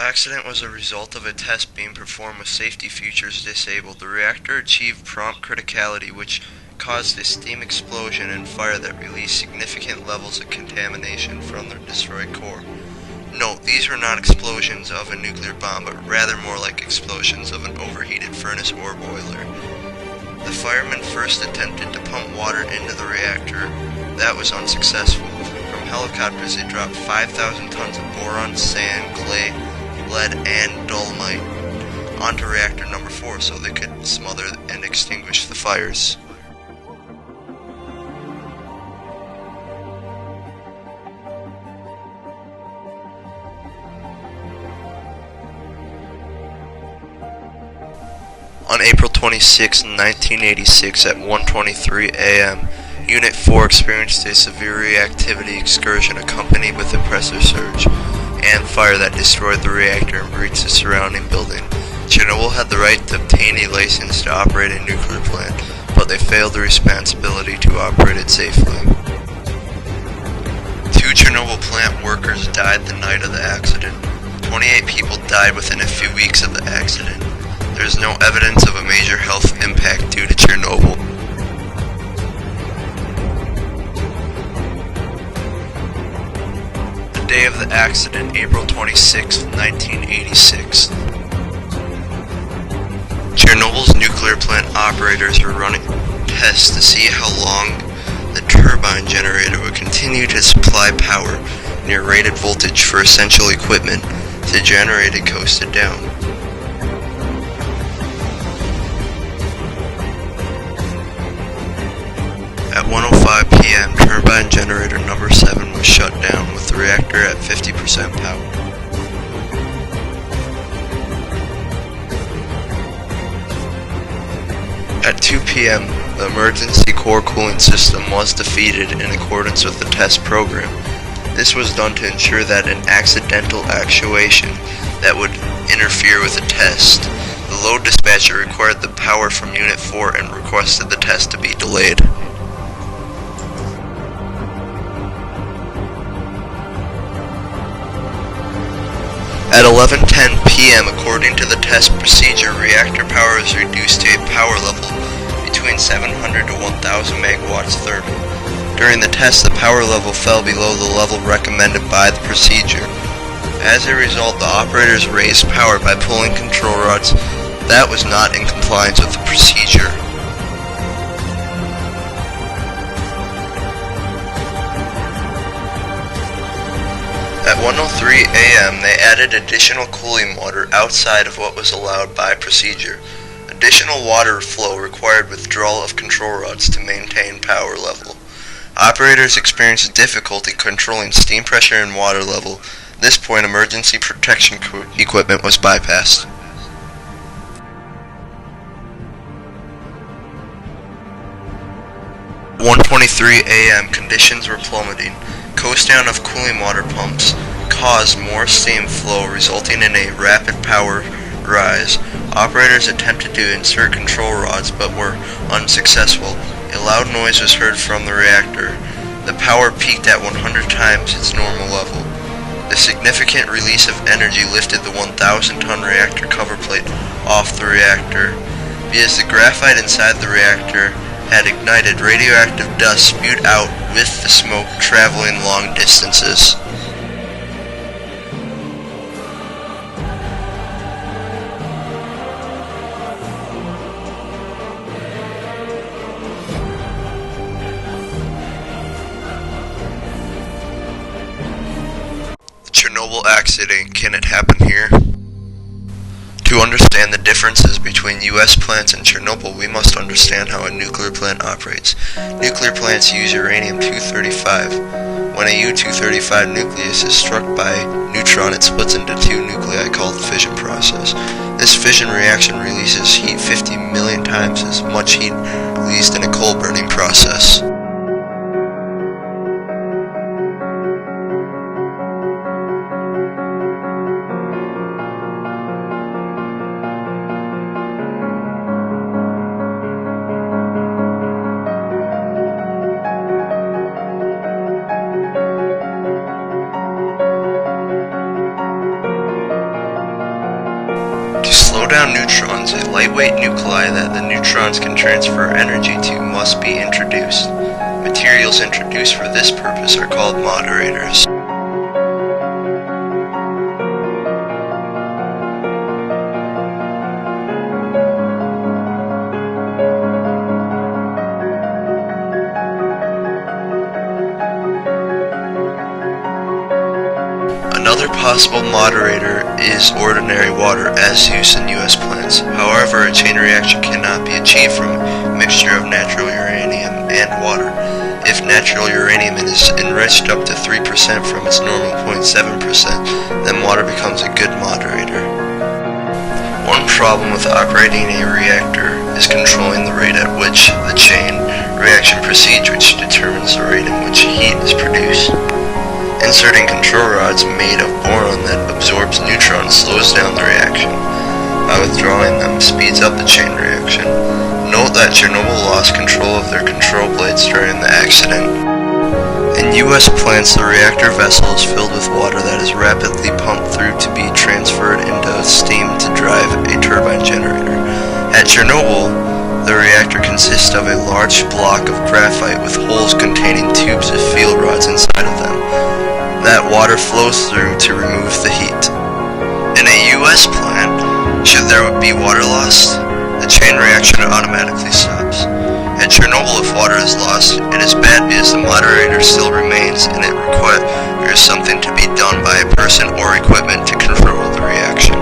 accident was a result of a test being performed with safety features disabled. The reactor achieved prompt criticality, which caused a steam explosion and fire that released significant levels of contamination from the destroyed core. Note, these were not explosions of a nuclear bomb, but rather more like explosions of an overheated furnace or boiler. The firemen first attempted to pump water into the reactor. That was unsuccessful. From helicopters, they dropped 5,000 tons of boron, sand, clay, lead, and dolomite onto reactor number 4 so they could smother and extinguish the fires. On April 26, 1986 at 1:23 a.m., Unit 4 experienced a severe reactivity excursion accompanied with a pressure surge and fire that destroyed the reactor and breached the surrounding building. Chernobyl had the right to obtain a license to operate a nuclear plant, but they failed the responsibility to operate it safely. 2 Chernobyl plant workers died the night of the accident. 28 people died within a few weeks of the accident. There is no evidence of a major health impact due to Chernobyl. The day of the accident, April 26, 1986. Chernobyl's nuclear plant operators were running tests to see how long the turbine generator would continue to supply power near rated voltage for essential equipment. The generator coasted down. At 1:05 p.m., turbine generator number 7 was shut down with the reactor at 50% power. At 2 p.m., the emergency core cooling system was defeated in accordance with the test program. This was done to ensure that an accidental actuation that would interfere with the test. The load dispatcher required the power from Unit 4 and requested the test to be delayed. At 11:10 p.m., according to the test procedure, reactor power is reduced to a power level between 700 to 1000 megawatts thermal. During the test, the power level fell below the level recommended by the procedure. As a result, the operators raised power by pulling control rods. That was not in compliance with the procedure. At 1:03 a.m., they added additional cooling water outside of what was allowed by procedure. Additional water flow required withdrawal of control rods to maintain power level. Operators experienced difficulty controlling steam pressure and water level. At this point, emergency protection equipment was bypassed. At 1:23 a.m., conditions were plummeting. Coast down of cooling water pumps caused more steam flow, resulting in a rapid power rise. Operators attempted to insert control rods but were unsuccessful. A loud noise was heard from the reactor. The power peaked at 100 times its normal level. The significant release of energy lifted the 1,000-ton reactor cover plate off the reactor. Because the graphite inside the reactor had ignited, radioactive dust spewed out with the smoke traveling long distances. The Chernobyl accident, can it happen here? To understand the differences between U.S. plants and Chernobyl, we must understand how a nuclear plant operates. Nuclear plants use uranium-235. When a U-235 nucleus is struck by a neutron, it splits into 2 nuclei called the fission process. This fission reaction releases heat 50 million times as much heat released in a coal burning process. down neutrons, a lightweight nuclei that the neutrons can transfer energy to must be introduced. Materials introduced for this purpose are called moderators. Another possible moderator is ordinary water, as used in U.S. plants. However, a chain reaction cannot be achieved from a mixture of natural uranium and water. If natural uranium is enriched up to 3% from its normal 0.7%, then water becomes a good moderator. One problem with operating a reactor is controlling the rate at which the chain reaction proceeds, which determines the rate in which heat is produced. Inserting control rods made of boron that absorbs neutrons slows down the reaction. By withdrawing them, speeds up the chain reaction. Note that Chernobyl lost control of their control blades during the accident. In U.S. plants, the reactor vessel is filled with water that is rapidly pumped through to be transferred into steam to drive a turbine generator. At Chernobyl, the reactor consists of a large block of graphite with holes containing tubes of field rods inside of them. That water flows through to remove the heat. In a U.S. plant, should there be water loss, the chain reaction automatically stops. At Chernobyl, if water is lost, it is bad because the moderator still remains and it requires something to be done by a person or equipment to control the reaction.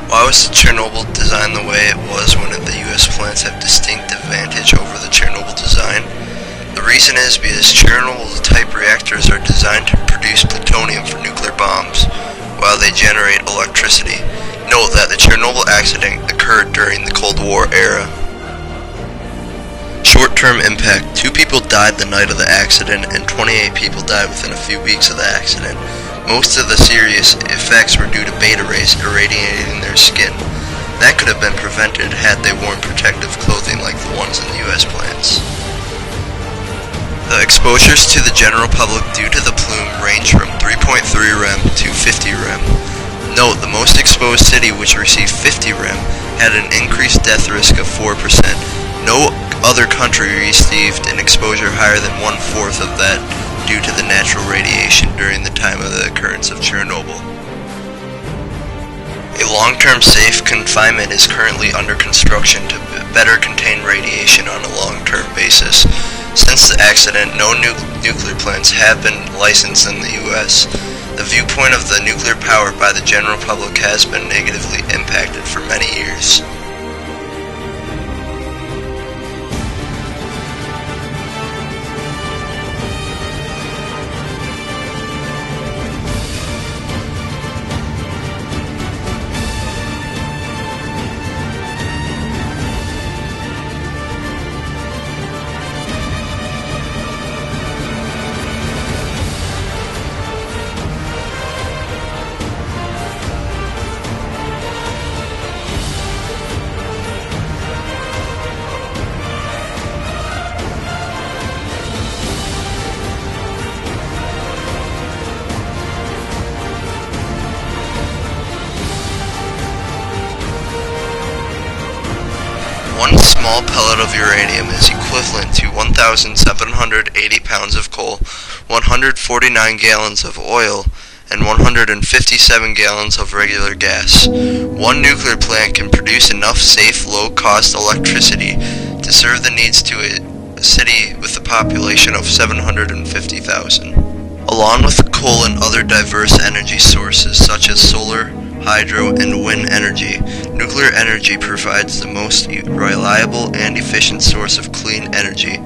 Why was Chernobyl designed the way it was when the U.S. plants have distinct advantage over the Chernobyl design? The reason is because Chernobyl-type reactors are designed to produce plutonium for nuclear bombs, while they generate electricity. Note that the Chernobyl accident occurred during the Cold War era. Short-term impact. 2 people died the night of the accident, and 28 people died within a few weeks of the accident. Most of the serious effects were due to beta rays irradiating their skin. That could have been prevented had they worn protective clothing like the ones in the U.S. plants. The exposures to the general public due to the plume range from 3.3 rem to 50 rem. Note, the most exposed city, which received 50 rem, had an increased death risk of 4%. No other country received an exposure higher than 1/4 of that due to the natural radiation during the time of the occurrence of Chernobyl. A long-term safe confinement is currently under construction to better contain radiation on a long-term basis. Since the accident, no nuclear plants have been licensed in the U.S. The viewpoint of the nuclear power by the general public has been negatively impacted for many years. One small pellet of uranium is equivalent to 1,780 pounds of coal, 149 gallons of oil, and 157 gallons of regular gas. One nuclear plant can produce enough safe, low-cost electricity to serve the needs to a city with a population of 750,000. Along with coal and other diverse energy sources such as solar, hydro, and wind energy, nuclear energy provides the most reliable and efficient source of clean energy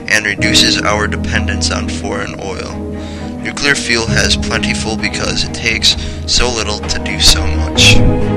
and reduces our dependence on foreign oil. Nuclear fuel has plentiful because it takes so little to do so much.